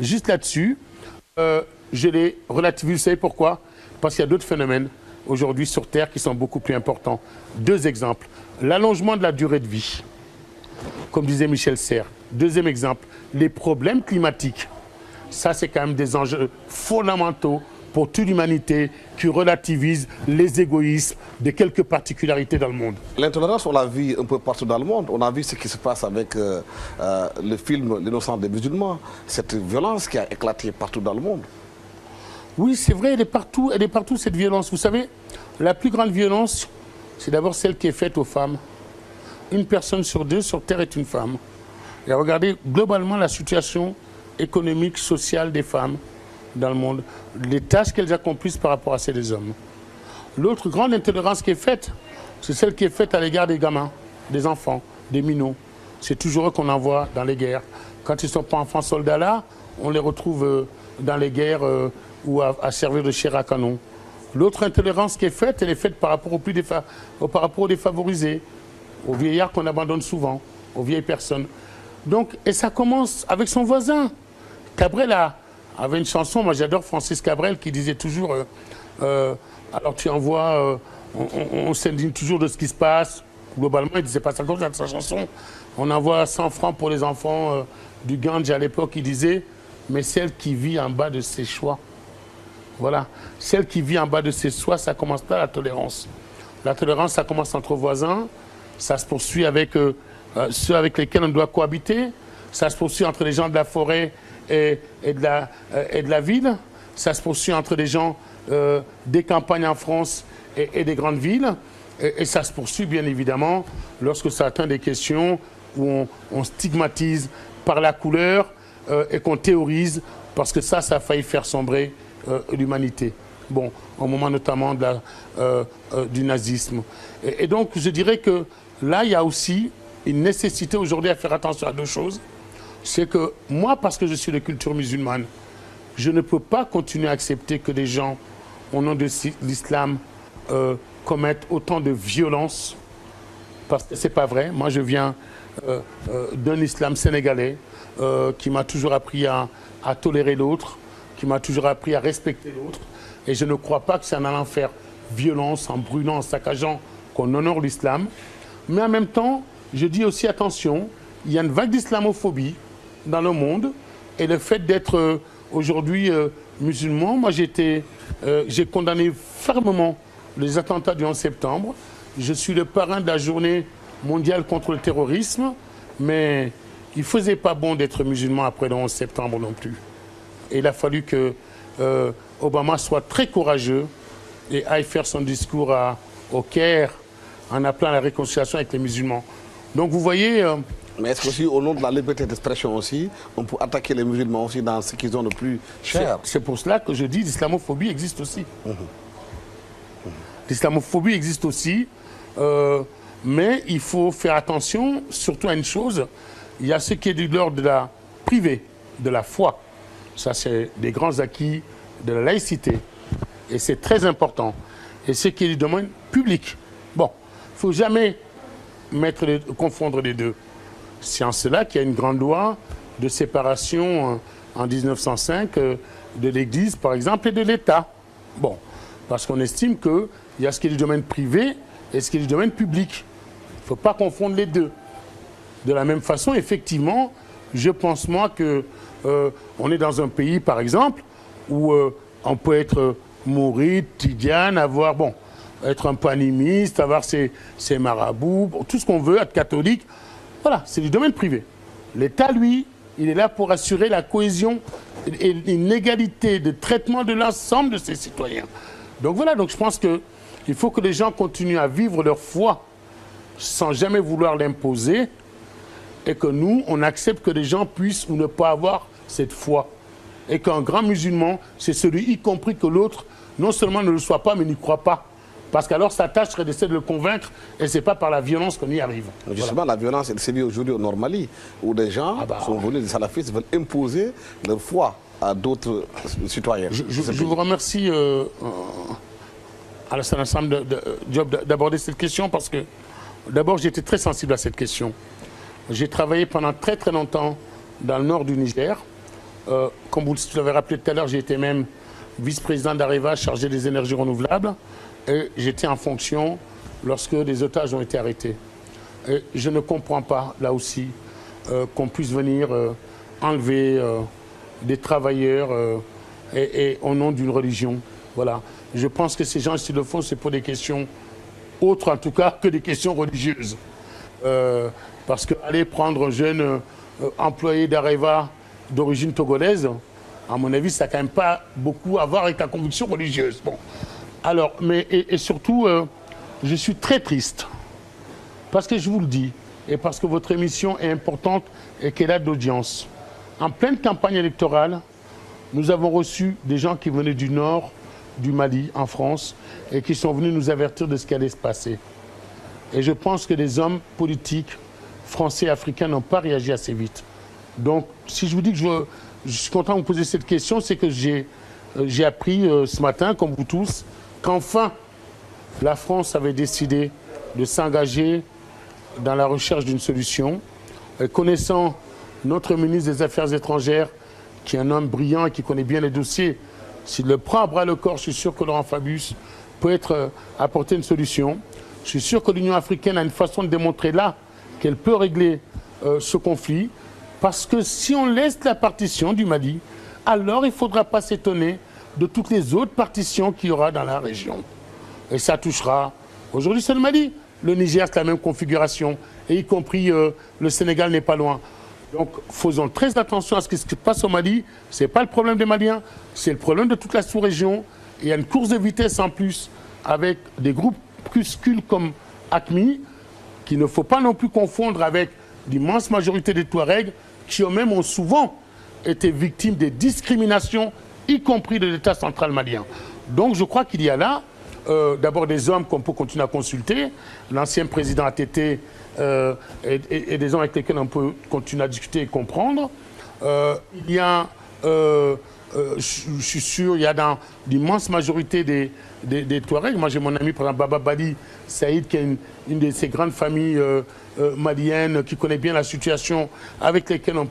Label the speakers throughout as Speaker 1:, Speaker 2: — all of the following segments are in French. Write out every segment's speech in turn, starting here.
Speaker 1: juste là-dessus, je l'ai relativisé. Vous savez pourquoi? Parce qu'il y a d'autres phénomènes aujourd'hui sur Terre qui sont beaucoup plus importants. Deux exemples. L'allongement de la durée de vie, comme disait Michel Serres. Deuxième exemple, les problèmes climatiques. Ça, c'est quand même des enjeux fondamentaux pour toute l'humanité qui relativise les égoïsmes de quelques particularités dans le monde.
Speaker 2: L'intolérance, on l'a vu un peu partout dans le monde. On a vu ce qui se passe avec le film L'innocent des musulmans. Cette violence qui a éclaté partout dans le monde.
Speaker 1: Oui, c'est vrai, elle est partout cette violence. Vous savez, la plus grande violence, c'est d'abord celle qui est faite aux femmes. Une personne sur deux sur Terre est une femme. Et regardez globalement la situation économique, sociale des femmes dans le monde, les tâches qu'elles accomplissent par rapport à celles des hommes. L'autre grande intolérance qui est faite, c'est celle qui est faite à l'égard des gamins, des enfants, des minots. C'est toujours eux qu'on envoie dans les guerres. Quand ils ne sont pas enfants soldats là, on les retrouve dans les guerres ou à servir de chair à canon. L'autre intolérance qui est faite, elle est faite par rapport aux défavorisés, aux vieillards qu'on abandonne souvent, aux vieilles personnes. Donc, et ça commence avec son voisin. Cabrel avait une chanson, moi j'adore Francis Cabrel, qui disait toujours alors tu envoies, on s'indigne toujours de ce qui se passe. Globalement, il disait pas ça comme ça, sa chanson. On envoie 100 francs pour les enfants du Gange à l'époque, il disait, mais celle qui vit en bas de ses choix. Voilà, celle qui vit en bas de ses choix, ça commence là la tolérance. La tolérance, ça commence entre voisins, ça se poursuit avec ceux avec lesquels on doit cohabiter, ça se poursuit entre les gens de la forêt et de la ville, ça se poursuit entre les gens des campagnes en France et des grandes villes, et ça se poursuit bien évidemment lorsque ça atteint des questions où on stigmatise par la couleur et qu'on théorise, parce que ça a failli faire sombrer l'humanité. Bon, au moment notamment du nazisme. Et donc je dirais que là, il y a aussi une nécessité aujourd'hui à faire attention à deux choses. C'est que moi, parce que je suis de culture musulmane, je ne peux pas continuer à accepter que des gens, au nom de l'islam, commettent autant de violence, parce que ce n'est pas vrai. Moi, je viens d'un islam sénégalais qui m'a toujours appris à tolérer l'autre, qui m'a toujours appris à respecter l'autre. Et je ne crois pas que c'est en allant faire violence, en brûlant, en saccageant, qu'on honore l'islam. Mais en même temps, je dis aussi attention, il y a une vague d'islamophobie dans le monde. Et le fait d'être aujourd'hui musulman, moi j'ai condamné fermement les attentats du 11 septembre. Je suis le parrain de la journée mondiale contre le terrorisme. Mais il ne faisait pas bon d'être musulman après le 11 septembre non plus. Et il a fallu que Obama soit très courageux et aille faire son discours au Caire en appelant à la réconciliation avec les musulmans. Donc vous voyez...
Speaker 2: mais est-ce qu'aussi, au nom de la liberté d'expression aussi, on peut attaquer les musulmans aussi dans ce qu'ils ont de plus cher?
Speaker 1: C'est pour cela que je dis que l'islamophobie existe aussi. L'islamophobie existe aussi, mais il faut faire attention surtout à une chose. Il y a ce qui est de l'ordre de la privée, de la foi. Ça, c'est des grands acquis de la laïcité. Et c'est très important. Et ce qui est du domaine public. Bon, il ne faut jamais confondre les deux. C'est en cela qu'il y a une grande loi de séparation en 1905 de l'Église, par exemple, et de l'État. Bon, parce qu'on estime qu'il y a ce qui est du domaine privé et ce qui est du domaine public. Il ne faut pas confondre les deux. De la même façon, effectivement, je pense moi que on est dans un pays, par exemple, où on peut être mouride, tidiane, être un peu animiste, avoir ses marabouts, tout ce qu'on veut, être catholique. Voilà, c'est du domaine privé. L'État, lui, il est là pour assurer la cohésion et une égalité de traitement de l'ensemble de ses citoyens. Donc voilà, donc je pense qu'il faut que les gens continuent à vivre leur foi sans jamais vouloir l'imposer, et que nous, on accepte que les gens puissent ou ne pas avoir cette foi. Et qu'un grand musulman, c'est celui, y compris que l'autre, non seulement ne le soit pas, mais n'y croit pas. Parce qu'alors, sa tâche serait d'essayer de le convaincre, et ce n'est pas par la violence qu'on y arrive.
Speaker 2: Justement, voilà. La violence, elle sévit aujourd'hui au Nord-Mali, où des gens sont venus, des salafistes, veulent imposer leur foi à d'autres citoyens.
Speaker 1: Je vous remercie, Alassane Diop, d'aborder cette question, parce que, d'abord, j'étais très sensible à cette question. J'ai travaillé pendant très très longtemps dans le nord du Niger, Comme vous l'avez rappelé tout à l'heure, j'ai été même vice-président d'Areva chargé des énergies renouvelables et j'étais en fonction lorsque les otages ont été arrêtés. Et je ne comprends pas, là aussi, qu'on puisse venir enlever des travailleurs et au nom d'une religion. Voilà. Je pense que ces gens, s'ils le font, c'est pour des questions autres, en tout cas, que des questions religieuses. Parce qu'aller prendre un jeune employé d'Areva d'origine togolaise, à mon avis, ça n'a quand même pas beaucoup à voir avec la conviction religieuse. Bon. Alors, mais, et surtout, je suis très triste. Parce que je vous le dis, et parce que votre émission est importante et qu'elle a de l'audience. En pleine campagne électorale, nous avons reçu des gens qui venaient du nord du Mali, en France, et qui sont venus nous avertir de ce qui allait se passer. Et je pense que les hommes politiques français et africains n'ont pas réagi assez vite. Donc, si je vous dis que je suis content de vous poser cette question, c'est que j'ai appris ce matin, comme vous tous, qu'enfin, la France avait décidé de s'engager dans la recherche d'une solution. Et connaissant notre ministre des Affaires étrangères, qui est un homme brillant et qui connaît bien les dossiers, s'il le prend à bras le corps, je suis sûr que Laurent Fabius peut apporter une solution. Je suis sûr que l'Union africaine a une façon de démontrer là qu'elle peut régler ce conflit. Parce que si on laisse la partition du Mali, alors il ne faudra pas s'étonner de toutes les autres partitions qu'il y aura dans la région. Et ça touchera, aujourd'hui c'est le Mali, le Niger c'est la même configuration, et y compris le Sénégal n'est pas loin. Donc faisons très attention à ce qui se passe au Mali, ce n'est pas le problème des Maliens, c'est le problème de toute la sous-région. Il y a une course de vitesse en plus avec des groupuscules comme AQMI, qu'il ne faut pas non plus confondre avec l'immense majorité des Touaregs, qui eux-mêmes ont souvent été victimes des discriminations, y compris de l'État central malien. Donc je crois qu'il y a là, d'abord des hommes qu'on peut continuer à consulter, l'ancien président ATT et des hommes avec lesquels on peut continuer à discuter et comprendre. Il y a, je suis sûr, il y a dans l'immense majorité des Touaregs. Moi j'ai mon ami, par exemple, Baba Bali Saïd, qui est une de ces grandes familles maliennes, qui connaît bien la situation, avec lesquelles on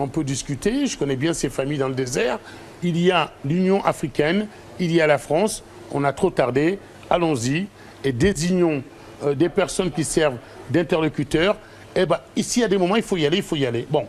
Speaker 1: peut discuter. Je connais bien ces familles dans le désert. Il y a l'Union africaine, il y a la France. On a trop tardé, allons-y et désignons des personnes qui servent d'interlocuteurs. Eh ben, ici, il y a des moments, il faut y aller, il faut y aller. Bon,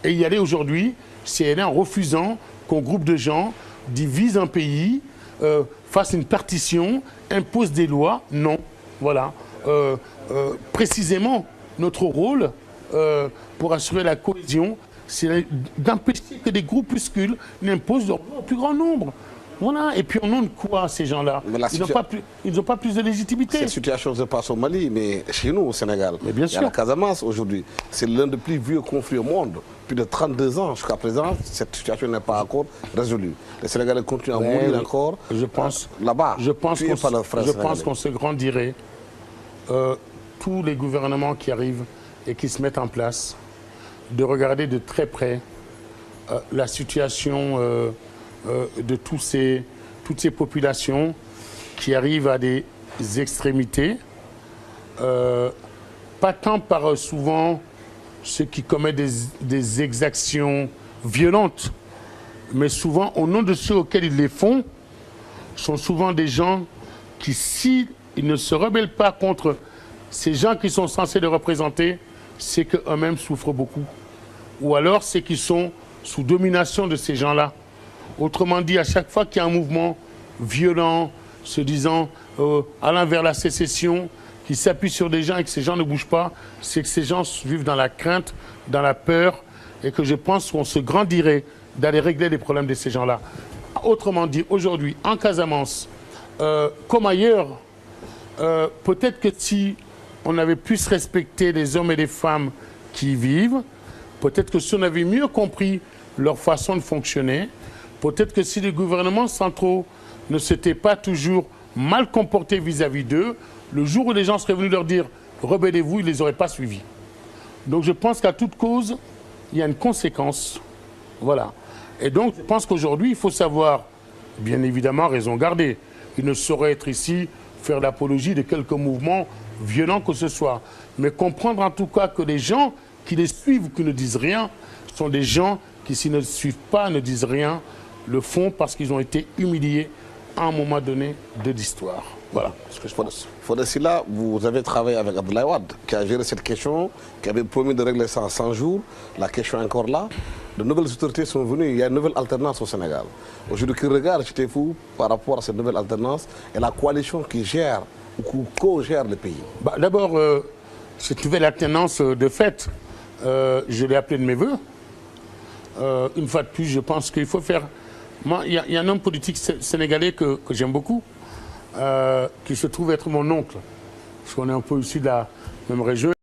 Speaker 1: et y aller aujourd'hui, c'est aller en refusant qu'un groupe de gens divise un pays, fasse une partition, impose des lois. Non, voilà. Précisément, notre rôle pour assurer la cohésion, c'est d'empêcher que des groupuscules n'imposent leur loi au plus grand nombre. Voilà. Et puis au nom de quoi ces gens-là? Ils n'ont pas plus de légitimité.
Speaker 2: Cette situation se passe au Mali, mais chez nous au Sénégal,
Speaker 1: mais bien sûr.
Speaker 2: Il y a la Casamance aujourd'hui. C'est l'un des plus vieux conflits au monde. Plus de 32 ans jusqu'à présent, cette situation n'est pas encore résolue. Les Sénégalais continuent à mourir encore.
Speaker 1: Je pense,
Speaker 2: là-bas.
Speaker 1: Je pense qu'on se grandirait. Tous les gouvernements qui arrivent et qui se mettent en place, de regarder de très près la situation de toutes ces populations qui arrivent à des extrémités, pas tant par souvent ceux qui commettent des exactions violentes, mais souvent au nom de ceux auxquels ils les font, sont souvent des gens qui, s'ils ne se rebellent pas contre ces gens qui sont censés les représenter, c'est qu'eux-mêmes souffrent beaucoup. Ou alors c'est qu'ils sont sous domination de ces gens-là. Autrement dit, à chaque fois qu'il y a un mouvement violent, se disant allant vers la sécession, qui s'appuie sur des gens et que ces gens ne bougent pas, c'est que ces gens vivent dans la crainte, dans la peur, et que je pense qu'on se grandirait d'aller régler les problèmes de ces gens-là. Autrement dit, aujourd'hui, en Casamance, comme ailleurs, peut-être que si on avait pu se respecter les hommes et les femmes qui y vivent, peut-être que si on avait mieux compris leur façon de fonctionner, peut-être que si les gouvernements centraux ne s'étaient pas toujours mal comportés vis-à-vis d'eux, le jour où les gens seraient venus leur dire « rebellez-vous », ils ne les auraient pas suivis. Donc je pense qu'à toute cause, il y a une conséquence. Voilà. Et donc je pense qu'aujourd'hui, il faut savoir, bien évidemment, raison garder. Il ne saurait être ici faire l'apologie de quelques mouvements violents que ce soit. Mais comprendre en tout cas que les gens qui les suivent ou qui ne disent rien sont des gens qui s'ils ne suivent pas, ne disent rien, le font parce qu'ils ont été humiliés à un moment donné de l'histoire. Voilà ce que je pense.
Speaker 2: Fodé Sylla, vous avez travaillé avec Abdoulaye Wade, qui a géré cette question, qui avait promis de régler ça en 100 jours. La question est encore là. De nouvelles autorités sont venues, il y a une nouvelle alternance au Sénégal. Aujourd'hui, quel regard jetez-vous par rapport à cette nouvelle alternance et la coalition qui gère ou qui co-gère le pays?
Speaker 1: D'abord, cette nouvelle alternance, de fait, je l'ai appelée de mes voeux. Une fois de plus, je pense qu'il faut faire... Moi, il y a un homme politique sénégalais que j'aime beaucoup, qui se trouve être mon oncle, parce qu'on est un peu issus de la même région.